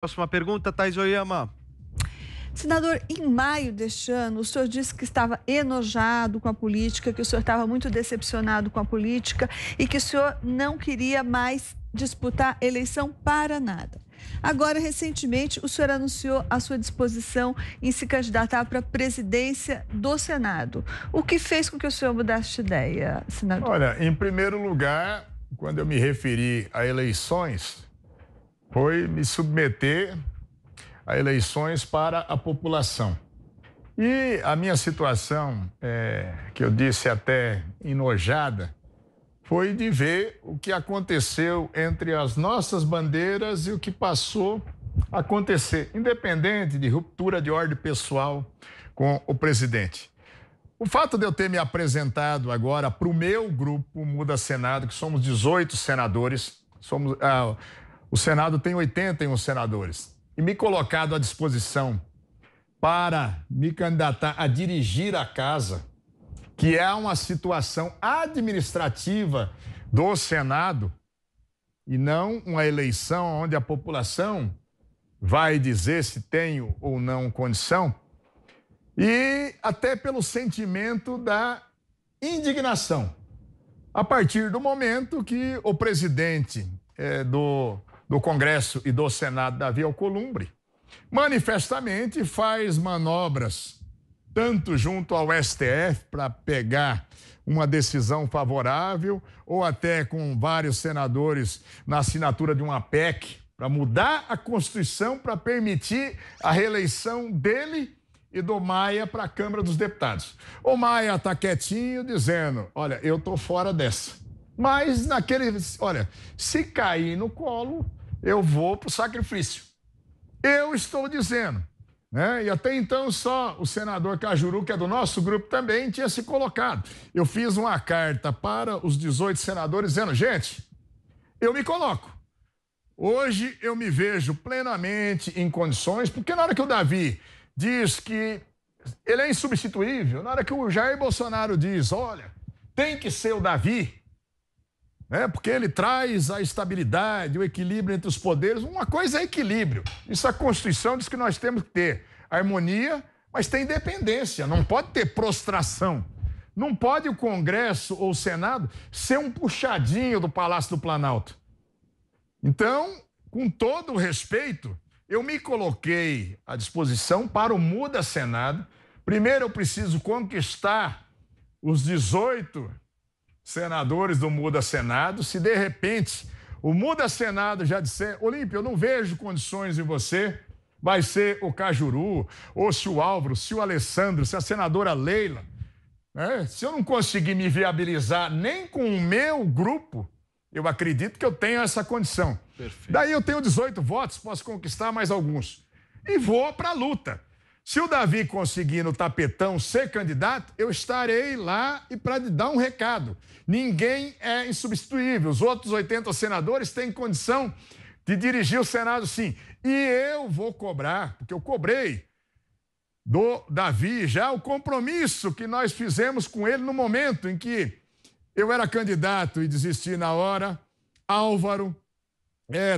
Próxima pergunta, Thaís Oyama. Senador, em maio deste ano, o senhor disse que estava enojado com a política, que o senhor estava muito decepcionado com a política e que o senhor não queria mais disputar eleição para nada. Agora, recentemente, o senhor anunciou a sua disposição em se candidatar para a presidência do Senado. O que fez com que o senhor mudasse de ideia, senador? Olha, em primeiro lugar, quando eu me referi a eleições, foi me submeter a eleições para a população. E a minha situação, que eu disse até enojada, foi de ver o que aconteceu entre as nossas bandeiras e o que passou a acontecer, independente de ruptura de ordem pessoal com o presidente. O fato de eu ter me apresentado agora para o meu grupo Muda Senado, que somos 18 senadores, o Senado tem 81 senadores, e me colocado à disposição para me candidatar a dirigir a casa, que é uma situação administrativa do Senado, e não uma eleição onde a população vai dizer se tenho ou não condição, e até pelo sentimento da indignação, a partir do momento que o presidente do Congresso e do Senado, Davi Alcolumbre, manifestamente faz manobras, tanto junto ao STF para pegar uma decisão favorável, ou até com vários senadores na assinatura de uma PEC para mudar a Constituição para permitir a reeleição dele e do Maia para a Câmara dos Deputados. O Maia está quietinho dizendo, olha, eu estou fora dessa. Mas olha, se cair no colo, eu vou para o sacrifício. Eu estou dizendo, né? E até então só o senador Cajuru, que é do nosso grupo também, tinha se colocado. Eu fiz uma carta para os 18 senadores dizendo, gente, eu me coloco. Hoje eu me vejo plenamente em condições, porque na hora que o Davi diz que ele é insubstituível, na hora que o Jair Bolsonaro diz, olha, tem que ser o Davi, porque ele traz a estabilidade, o equilíbrio entre os poderes. Uma coisa é equilíbrio. Isso a Constituição diz que nós temos que ter harmonia, mas tem independência. Não pode ter prostração. Não pode o Congresso ou o Senado ser um puxadinho do Palácio do Planalto. Então, com todo o respeito, eu me coloquei à disposição para o Muda Senado. Primeiro eu preciso conquistar os 18 senadores do Muda Senado. Se de repente o Muda Senado já disser, Olímpio, eu não vejo condições em você, vai ser o Cajuru, ou se o Álvaro, se o Alessandro, se a senadora Leila, se eu não conseguir me viabilizar nem com o meu grupo, eu acredito que eu tenho essa condição. Perfeito. Daí eu tenho 18 votos, posso conquistar mais alguns. E vou para a luta. Se o Davi conseguir no tapetão ser candidato, eu estarei lá e para dar um recado. Ninguém é insubstituível. Os outros 80 senadores têm condição de dirigir o Senado, sim. E eu vou cobrar, porque eu cobrei do Davi já o compromisso que nós fizemos com ele no momento em que eu era candidato e desisti na hora. Álvaro,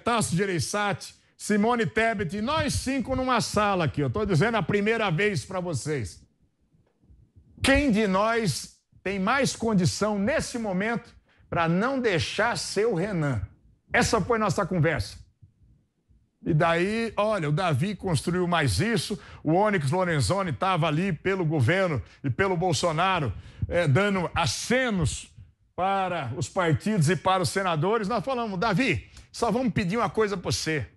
Tasso Gereissati, Simone Tebet, nós 5 numa sala aqui. Eu estou dizendo a primeira vez para vocês. Quem de nós tem mais condição nesse momento para não deixar ser o Renan? Essa foi nossa conversa. E daí, olha, o Davi construiu mais isso, o Onyx Lorenzoni estava ali pelo governo e pelo Bolsonaro, dando acenos para os partidos e para os senadores. Nós falamos, Davi, só vamos pedir uma coisa para você.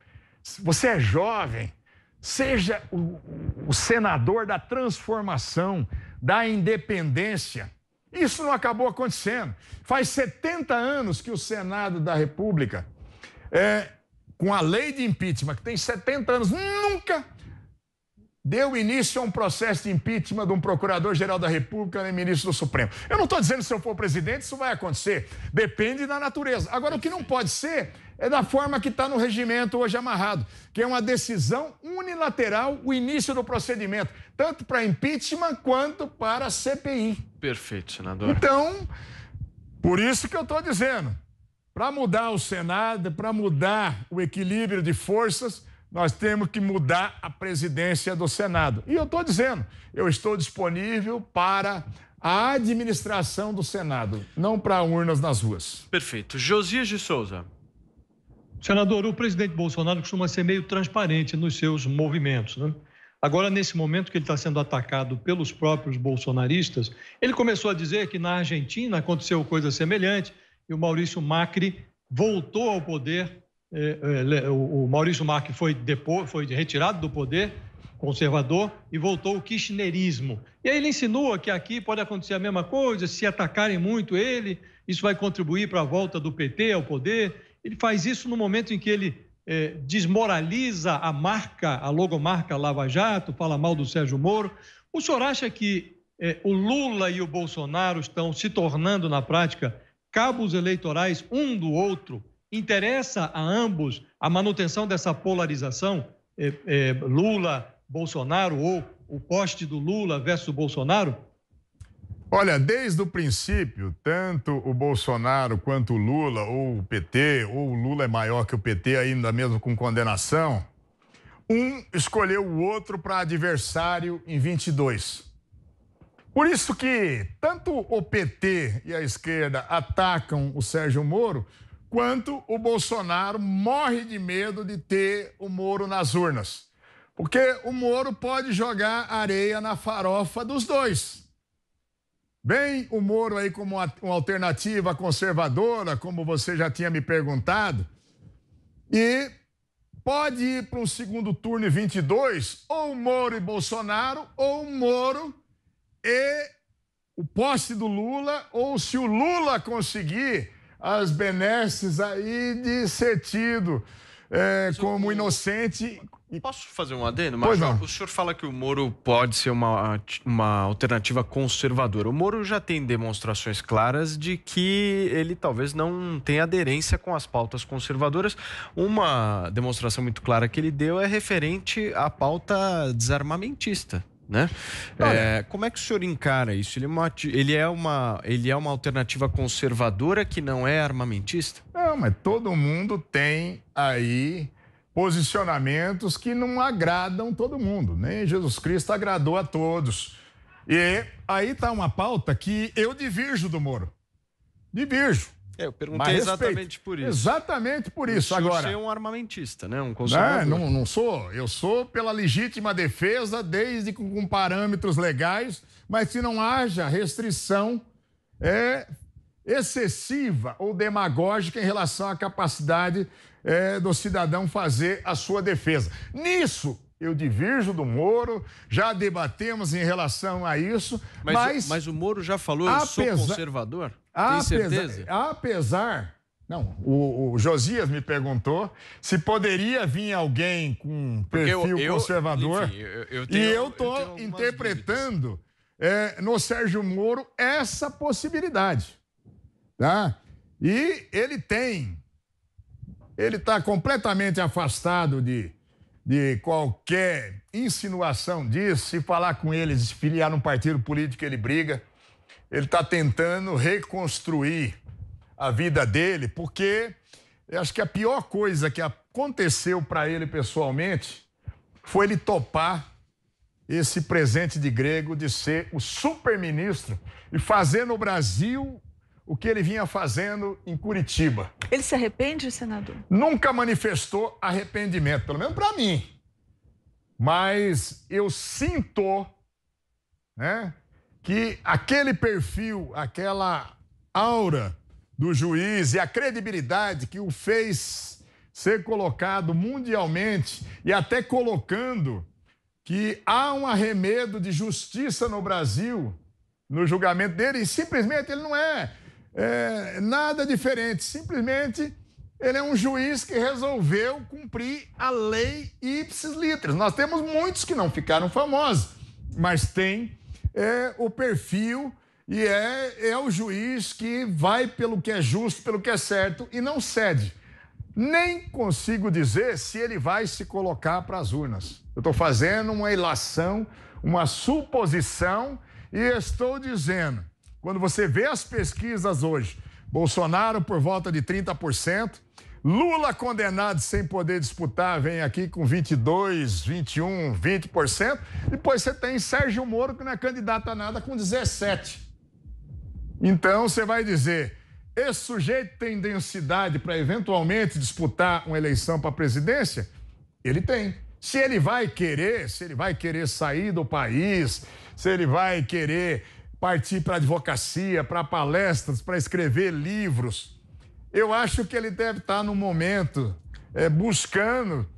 Você é jovem, seja o senador da transformação, da independência. Isso não acabou acontecendo. Faz 70 anos que o Senado da República, com a lei de impeachment, que tem 70 anos, nunca deu início a um processo de impeachment de um procurador-geral da República nem ministro do Supremo. Eu não estou dizendo que se eu for presidente isso vai acontecer. Depende da natureza. Agora, o que não pode ser é da forma que está no regimento hoje amarrado, que é uma decisão unilateral, o início do procedimento, tanto para impeachment quanto para a CPI. Perfeito, senador. Então, por isso que eu estou dizendo, para mudar o Senado, para mudar o equilíbrio de forças, nós temos que mudar a presidência do Senado. E eu estou dizendo, eu estou disponível para a administração do Senado, não para urnas nas ruas. Perfeito. Josias de Souza. Senador, o presidente Bolsonaro costuma ser meio transparente nos seus movimentos, né? Agora, nesse momento que ele está sendo atacado pelos próprios bolsonaristas, ele começou a dizer que na Argentina aconteceu coisa semelhante e o Maurício Macri voltou ao poder. O Maurício Macri foi retirado do poder conservador e voltou o kirchnerismo. E aí ele insinua que aqui pode acontecer a mesma coisa, se atacarem muito ele, isso vai contribuir para a volta do PT ao poder. Ele faz isso no momento em que ele desmoraliza a marca, a logomarca Lava Jato, fala mal do Sérgio Moro. O senhor acha que o Lula e o Bolsonaro estão se tornando, na prática, cabos eleitorais um do outro? Interessa a ambos a manutenção dessa polarização Lula, Bolsonaro, ou o poste do Lula versus o Bolsonaro? Olha, desde o princípio, tanto o Bolsonaro quanto o Lula, ou o PT, ou o Lula é maior que o PT ainda mesmo com condenação, um escolheu o outro para adversário em 22. Por isso que tanto o PT e a esquerda atacam o Sérgio Moro, quanto o Bolsonaro morre de medo de ter o Moro nas urnas. Porque o Moro pode jogar areia na farofa dos dois. Bem, o Moro aí como uma alternativa conservadora, como você já tinha me perguntado, e pode ir para um segundo turno em 22, ou Moro e Bolsonaro, ou Moro e o poste do Lula, ou se o Lula conseguir as benesses aí de ser tido como inocente. Posso fazer um adendo? Pois Major? não. O senhor fala que o Moro pode ser uma alternativa conservadora. O Moro já tem demonstrações claras de que ele talvez não tenha aderência com as pautas conservadoras. Uma demonstração muito clara que ele deu é referente à pauta desarmamentista, né? Como é que o senhor encara isso? Ele é uma alternativa conservadora que não é armamentista? Não, mas todo mundo tem aí posicionamentos que não agradam todo mundo. Nem Jesus Cristo agradou a todos. E aí está uma pauta que eu divirjo do Moro. Divirjo. Eu perguntei exatamente por isso. Exatamente por isso. Agora, Agora, você é um armamentista, né? Um conservador. Não sou. Eu sou pela legítima defesa, desde com parâmetros legais, mas que não haja restrição excessiva ou demagógica em relação à capacidade do cidadão fazer a sua defesa. Nisso, eu divirjo do Moro, já debatemos em relação a isso, mas o Moro já falou, eu sou conservador? Tem certeza? Não, o Josias me perguntou se poderia vir alguém com perfil conservador. Enfim, eu estou interpretando no Sérgio Moro essa possibilidade. Tá? E ele está completamente afastado de qualquer insinuação disso. Se falar com ele, se filiar num partido político, ele briga. Ele está tentando reconstruir a vida dele, porque eu acho que a pior coisa que aconteceu para ele pessoalmente foi ele topar esse presente de grego de ser o super-ministro e fazer no Brasil o que ele vinha fazendo em Curitiba. Ele se arrepende, senador? Nunca manifestou arrependimento, pelo menos para mim. Mas eu sinto, né, que aquele perfil, aquela aura do juiz e a credibilidade que o fez ser colocado mundialmente e até colocando que há um arremedo de justiça no Brasil no julgamento dele, e simplesmente ele não é nada diferente, simplesmente ele é um juiz que resolveu cumprir a lei ipsis literis. Nós temos muitos que não ficaram famosos, mas tem o perfil e é o juiz que vai pelo que é justo, pelo que é certo e não cede. Nem consigo dizer se ele vai se colocar para as urnas. Eu estou fazendo uma ilação, uma suposição e estou dizendo, quando você vê as pesquisas hoje, Bolsonaro por volta de 30%, Lula condenado sem poder disputar, vem aqui com 22, 21, 20%. Depois você tem Sérgio Moro, que não é candidato a nada, com 17%. Então você vai dizer, esse sujeito tem densidade para eventualmente disputar uma eleição para a presidência? Ele tem. Se ele vai querer sair do país, se ele vai querer partir para a advocacia, para palestras, para escrever livros, eu acho que ele deve estar no momento buscando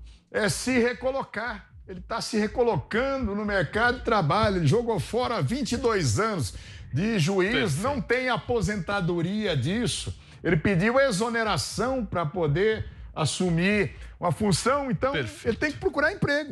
se recolocar. Ele está se recolocando no mercado de trabalho. Ele jogou fora 22 anos de juiz, perfeito, não tem aposentadoria disso. Ele pediu exoneração para poder assumir uma função, então perfeito, ele tem que procurar emprego.